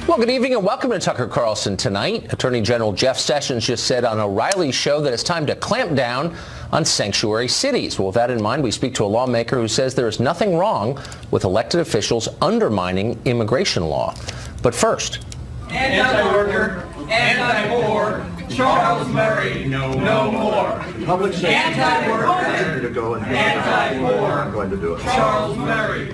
Well, good evening and welcome to Tucker Carlson Tonight. Attorney General Jeff Sessions just said on O'Reilly's show that it's time to clamp down on sanctuary cities. Well, with that in mind, we speak to a lawmaker who says there is nothing wrong with elected officials undermining immigration law. But first, anti-worker, anti-poor, Charles Murray, no more. Public safety. Anti-worker, To go and anti-poor, I'm going to do it. Charles Murray.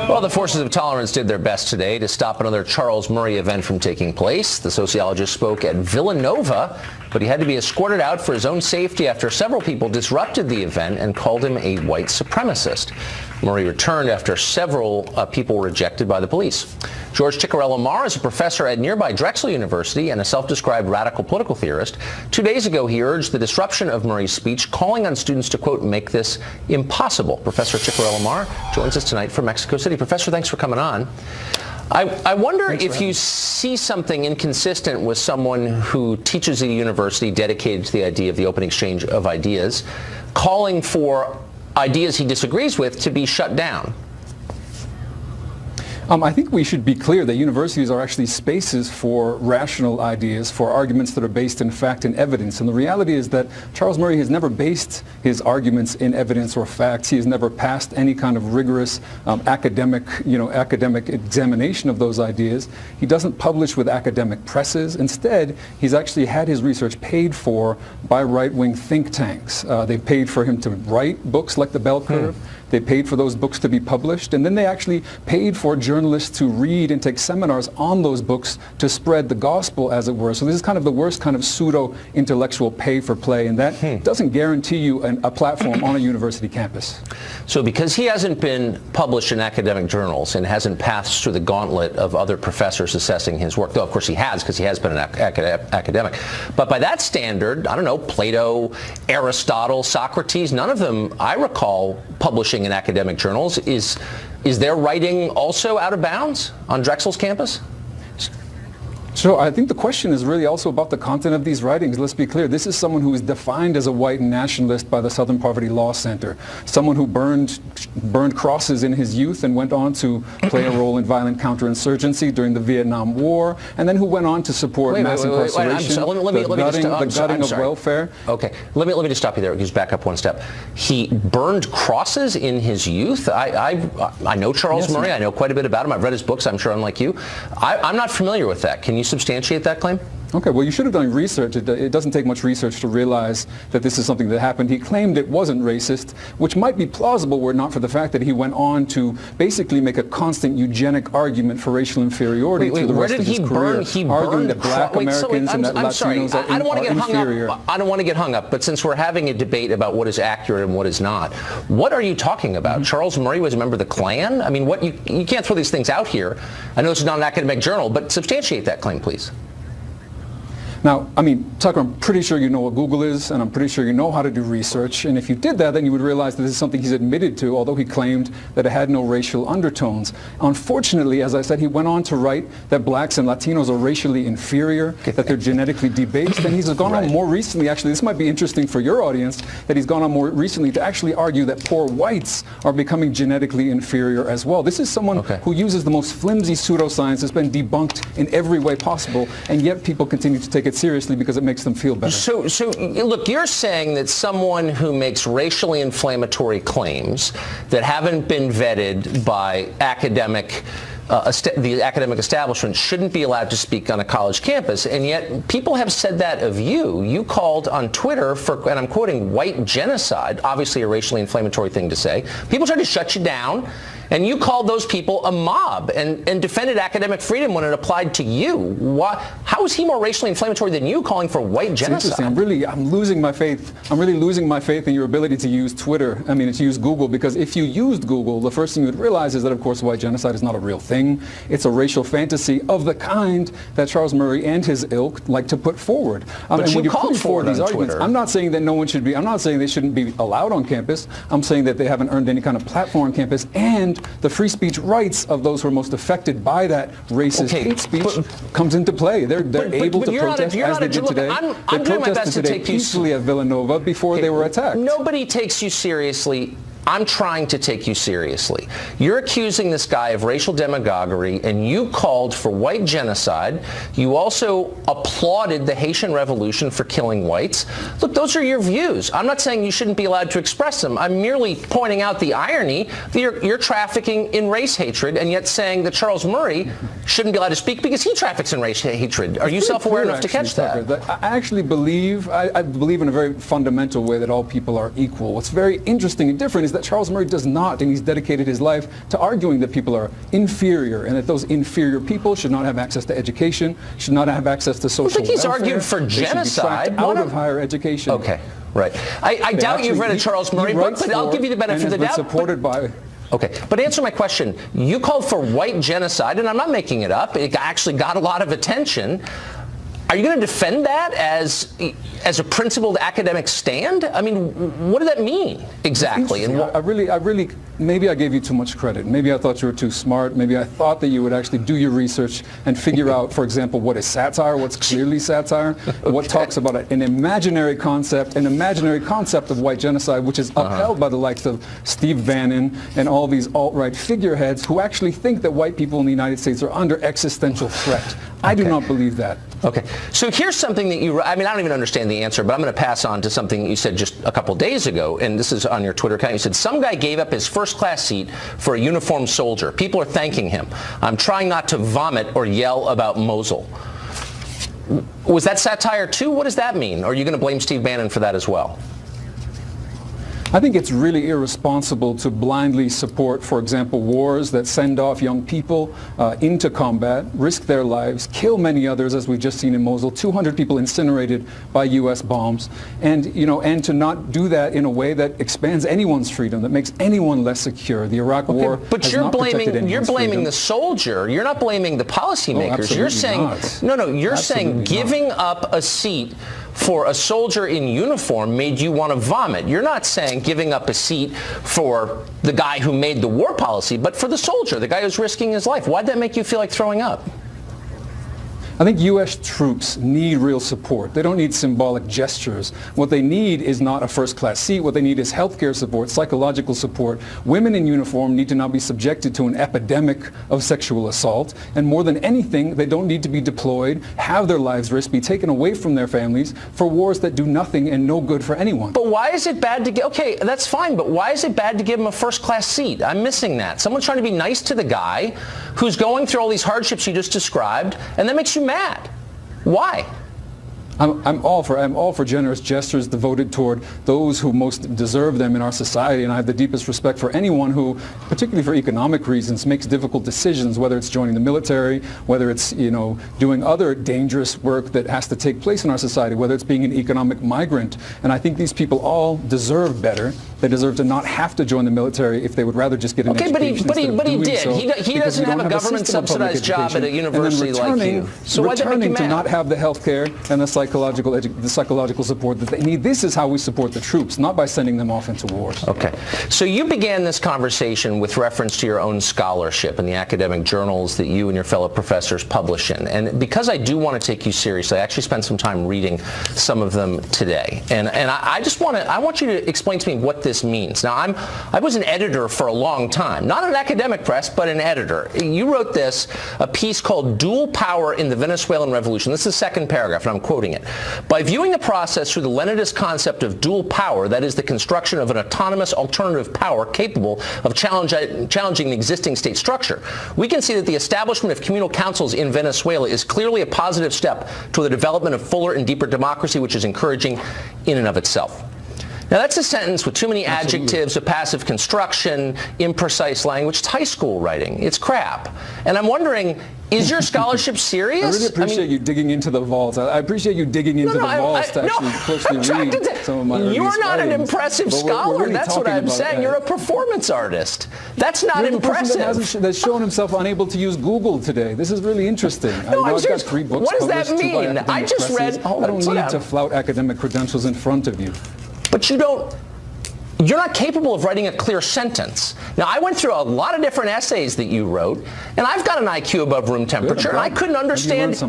well, the Forces of Tolerance did their best today to stop another Charles Murray event from taking place. The sociologist spoke at Villanova, but he had to be escorted out for his own safety after several people disrupted the event and called him a white supremacist. Murray returned after several people were rejected by the police. George Ciccariello-Maher is a professor at nearby Drexel University and a self-described radical political theorist. 2 days ago, he urged the disruption of Murray's speech, calling on students to, quote, make this impossible. Professor Ciccariello-Maher joins us tonight from Mexico City. Professor, thanks for coming on. I wonder if you see something inconsistent with someone who teaches at a university dedicated to the idea of the open exchange of ideas, calling for ideas he disagrees with to be shut down. I think we should be clear that universities are actually spaces for rational ideas, for arguments that are based in fact and evidence. And the reality is that Charles Murray has never based his arguments in evidence or facts. He has never passed any kind of rigorous academic examination of those ideas. He doesn't publish with academic presses. Instead, he's actually had his research paid for by right-wing think tanks. They paid for him to write books like The Bell Curve. They paid for those books to be published, and then they actually paid for journalists to read and take seminars on those books to spread the gospel, as it were. So this is kind of the worst kind of pseudo-intellectual pay for play, and that doesn't guarantee you a platform on a university campus. So because he hasn't been published in academic journals and hasn't passed through the gauntlet of other professors assessing his work, though of course he has, because he has been an academic, but by that standard, I don't know, Plato, Aristotle, Socrates, none of them, I recall, publishing in academic journals. Is their writing also out of bounds on Drexel's campus? So I think the question is really also about the content of these writings. Let's be clear. This is someone who is defined as a white nationalist by the Southern Poverty Law Center. Someone who burned crosses in his youth and went on to play a role in violent counterinsurgency during the Vietnam War, and then who went on to support mass incarceration, the gutting of welfare. Okay, let me just stop you there. Just back up one step. He burned crosses in his youth. I know Charles Murray. I know quite a bit about him. I've read his books. I'm sure, unlike you, I'm not familiar with that. Can you substantiate that claim? Okay, well, you should have done research. It doesn't take much research to realize that this is something that happened. He claimed it wasn't racist, which might be plausible were it not for the fact that he went on to basically make a constant eugenic argument for racial inferiority to the rest of his career, arguing that black Americans and that Latinos are inferior. I don't want to get hung up, but since we're having a debate about what is accurate and what is not, what are you talking about? Charles Murray was a member of the Klan? I mean, you can't throw these things out here. I know this is not an academic journal, but substantiate that claim, please. Now, I mean, Tucker, I'm pretty sure you know what Google is, and I'm pretty sure you know how to do research. And if you did that, then you would realize that this is something he's admitted to, although he claimed that it had no racial undertones. Unfortunately, as I said, he went on to write that blacks and Latinos are racially inferior, that they're genetically debased. And he's gone on more recently, actually, this might be interesting for your audience, that he's gone on more recently to actually argue that poor whites are becoming genetically inferior as well. This is someone who uses the most flimsy pseudoscience that's been debunked in every way possible, and yet people continue to take it seriously because it makes them feel better. So look, you're saying that someone who makes racially inflammatory claims that haven't been vetted by the academic establishment shouldn't be allowed to speak on a college campus, and yet people have said that of you. You called on Twitter for, and I'm quoting, white genocide, obviously a racially inflammatory thing to say. People tried to shut you down, and you called those people a mob and defended academic freedom when it applied to you. How is he more racially inflammatory than you calling for white genocide? It's interesting. I'm losing my faith. I'm really losing my faith in your ability to use Twitter. I mean, to use Google, because if you used Google, the first thing you would realize is that, of course, white genocide is not a real thing. It's a racial fantasy of the kind that Charles Murray and his ilk like to put forward. But and you when you called put forward these arguments, Twitter. I'm not saying that no one should be. I'm not saying they shouldn't be allowed on campus. I'm saying that they haven't earned any kind of platform on campus, and the free speech rights of those who are most affected by that racist hate speech comes into play. They're able to protest as they did today. They protested today peacefully at Villanova before they were attacked. Nobody takes you seriously I'm trying to take you seriously. You're accusing this guy of racial demagoguery, and you called for white genocide. You also applauded the Haitian Revolution for killing whites. Look, those are your views. I'm not saying you shouldn't be allowed to express them. I'm merely pointing out the irony that you're trafficking in race hatred, and yet saying that Charles Murray shouldn't be allowed to speak because he traffics in race hatred. Are you self-aware enough to catch that? I actually believe, I believe in a very fundamental way that all people are equal. What's very interesting and different is that Charles Murray does not, and he's dedicated his life to arguing that people are inferior and that those inferior people should not have access to education, should not have access to social welfare. I think he's argued for genocide. Out of higher education. Okay, right. I doubt you've read a Charles Murray book, but I'll give you the benefit of the doubt. Supported by. Okay, but answer my question. You called for white genocide, and I'm not making it up. It actually got a lot of attention. Are you going to defend that as a principled academic stand? I mean, what does that mean exactly? And I really, maybe I gave you too much credit. Maybe I thought you were too smart. Maybe I thought that you would actually do your research and figure out, for example, what is satire, what's clearly satire, what talks about an imaginary concept of white genocide, which is upheld by the likes of Steve Bannon and all these alt-right figureheads who actually think that white people in the United States are under existential threat. I do not believe that. Okay, so here's something that I don't even understand the answer, but I'm going to pass on to something you said just a couple days ago, and this is on your Twitter account. You said, some guy gave up his first-class seat for a uniformed soldier. People are thanking him. I'm trying not to vomit or yell about Mosul. Was that satire too? What does that mean? Or are you going to blame Steve Bannon for that as well? I think it's really irresponsible to blindly support, for example, wars that send off young people into combat, risk their lives, kill many others, as we've just seen in Mosul, 200 people incinerated by U.S. bombs, and to not do that in a way that expands anyone's freedom, that makes anyone less secure. The Iraq War but has you're not protected blaming anyone's freedom. the soldier. You're not blaming the policymakers. You're saying you're saying giving up a seat for a soldier in uniform made you want to vomit. You're not saying giving up a seat for the guy who made the war policy, but for the soldier, the guy who's risking his life. Why'd that make you feel like throwing up? I think U.S. troops need real support. They don't need symbolic gestures. What they need is not a first-class seat. What they need is healthcare support, psychological support. Women in uniform need to not be subjected to an epidemic of sexual assault. And more than anything, they don't need to be deployed, have their lives risked, be taken away from their families for wars that do nothing and no good for anyone. But why is it bad to get, okay, that's fine, but why is it bad to give him a first-class seat? I'm missing that. Someone's trying to be nice to the guy who's going through all these hardships you just described, and that makes you mad. Why? I'm all for generous gestures devoted toward those who most deserve them in our society, and I have the deepest respect for anyone who, particularly for economic reasons, makes difficult decisions, whether it's joining the military, whether it's doing other dangerous work that has to take place in our society, whether it's being an economic migrant. And I think these people all deserve better. They deserve to not have to join the military if they would rather just get an education. But he did. He doesn't have a government-subsidized job at a university like you. So why that make you mad? To not have the health care and the psychological support that they need. This is how we support the troops, not by sending them off into wars. Okay. So you began this conversation with reference to your own scholarship and the academic journals that you and your fellow professors publish in. And because I do want to take you seriously, I actually spent some time reading some of them today. And I want you to explain to me what this means. Now, I was an editor for a long time, not an academic press, but an editor. You wrote a piece called Dual Power in the Venezuelan Revolution. This is the second paragraph, and I'm quoting it. By viewing the process through the Leninist concept of dual power, that is the construction of an autonomous alternative power capable of challenging the existing state structure, we can see that the establishment of communal councils in Venezuela is clearly a positive step toward the development of fuller and deeper democracy, which is encouraging in and of itself. Now, that's a sentence with too many adjectives, of passive construction, imprecise language. It's high school writing. It's crap. And I'm wondering, is your scholarship serious? I really appreciate you digging into the vaults. I appreciate you digging into the vaults to actually closely read some of my earliest You're not writings. an impressive scholar. Really that's what I'm saying. You're a performance artist. That's not impressive. That's shown himself unable to use Google today. This is really interesting. I've got 3 books what does that published, 2 by mean? academic I just presses. read. I don't need to flout academic credentials in front of you. But you're not capable of writing a clear sentence. Now, I went through a lot of different essays that you wrote, and I've got an IQ above room temperature, and I couldn't understand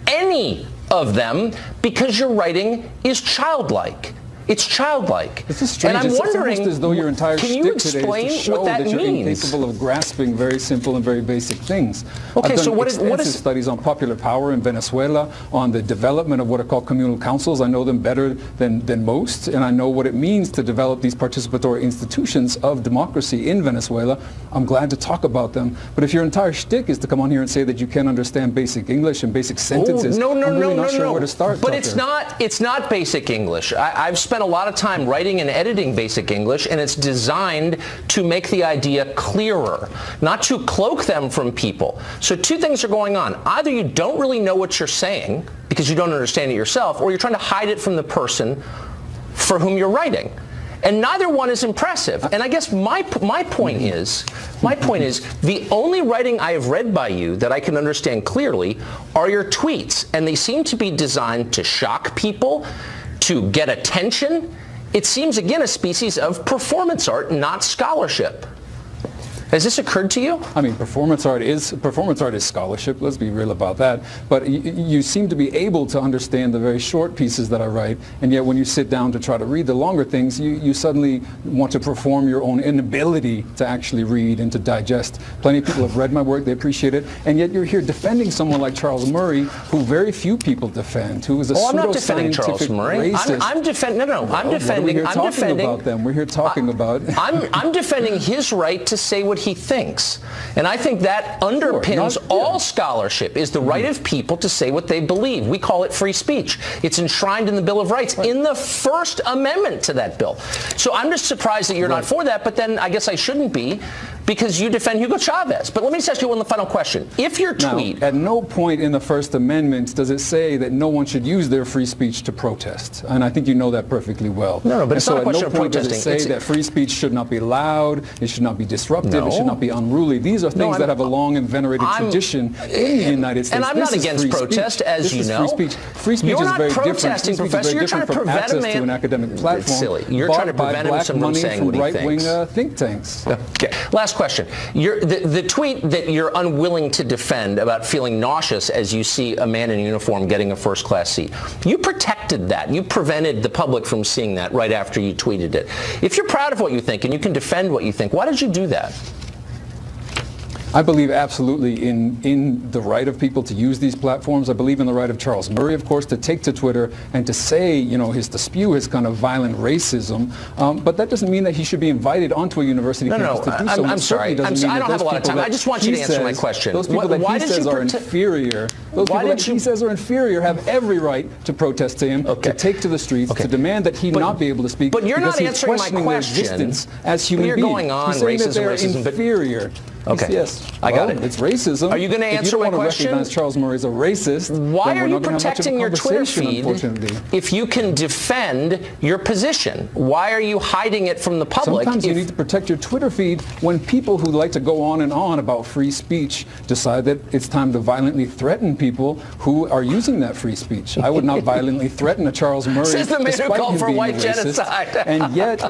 any of them because your writing is childlike. It's childlike. This is strange. And I'm wondering, it's almost as though your entire can you shtick today explain is to show what that that you're means? incapable of grasping very simple and very basic things. Okay, I've done so what extensive is studies on popular power in Venezuela, on the development of what are called communal councils. I know them better than most, and I know what it means to develop these participatory institutions of democracy in Venezuela. I'm glad to talk about them. But if your entire shtick is to come on here and say that you can't understand basic English and basic sentences, I'm really not sure where to start. But it's not basic English. I've spent a lot of time writing and editing basic English, and it's designed to make the idea clearer, not to cloak them from people. So two things are going on. Either you don't really know what you're saying because you don't understand it yourself, or you're trying to hide it from the person for whom you're writing. And neither one is impressive. And I guess my point is, the only writing I have read by you that I can understand clearly are your tweets. And they seem to be designed to shock people, to get attention. It seems, again, a species of performance art, not scholarship. Has this occurred to you? I mean, performance art is scholarship. Let's be real about that. But you seem to be able to understand the very short pieces that I write, and yet when you sit down to try to read the longer things, you suddenly want to perform your own inability to actually read and to digest. Plenty of people have read my work, they appreciate it, and yet you're here defending someone like Charles Murray, who very few people defend, who is a I'm not defending Charles Murray. Racist. I'm defending about them. We're here talking about. I'm defending his right to say what he thinks. And I think that underpins all scholarship, is the right of people to say what they believe. We call it free speech. It's enshrined in the Bill of Rights, in the First Amendment to that bill. So I'm just surprised that you're not for that, but then I guess I shouldn't be, because you defend Hugo Chavez. But let me just ask you one final question. If your tweet... Now, at no point in the First Amendment does it say that no one should use their free speech to protest. And I think you know that perfectly well. No, but it's not a question of protesting. Does it say that free speech should not be loud, it should not be disruptive, it should not be unruly. These are things that have a long and venerated tradition in the United States. And I'm not against protest, as you know. Free speech is very different. Professor. You're trying to prevent a man to an academic platform. It's silly. You're trying to prevent him from saying what he thinks. Right-wing think tanks. Okay. Last question. The tweet that you're unwilling to defend about feeling nauseous as you see a man in uniform getting a first-class seat, you protected that. You prevented the public from seeing that right after you tweeted it. If you're proud of what you think and you can defend what you think, why did you do that? I believe absolutely in the right of people to use these platforms. I believe in the right of Charles Murray, of course, to take to Twitter and to say, to spew his kind of violent racism. But that doesn't mean that he should be invited onto a university campus to do so. I'm sorry. I don't have a lot of time. I just want you to answer my question. Those people that he says are inferior, he says are inferior, have every right to protest to him, to take to the streets, to demand that he not be able to speak. But you're not answering my question. Their existence as human beings. You're going on racism, inferior. Okay. Yes. I got it. It's racism. Are you going to answer my question? If you don't want to recognize Charles Murray as a racist, why are you protecting your Twitter feed if you can defend your position? Why are you hiding it from the public? Sometimes you need to protect your Twitter feed when people who like to go on and on about free speech decide that it's time to violently threaten people who are using that free speech. I would not violently threaten a Charles Murray. Says the man who called for white genocide. And yet,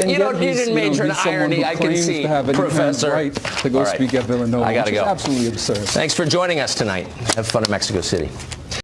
you didn't major in irony, I can see, Professor. To go speak at Villanova, I gotta go. Absolutely absurd. Thanks for joining us tonight. Have fun in Mexico City.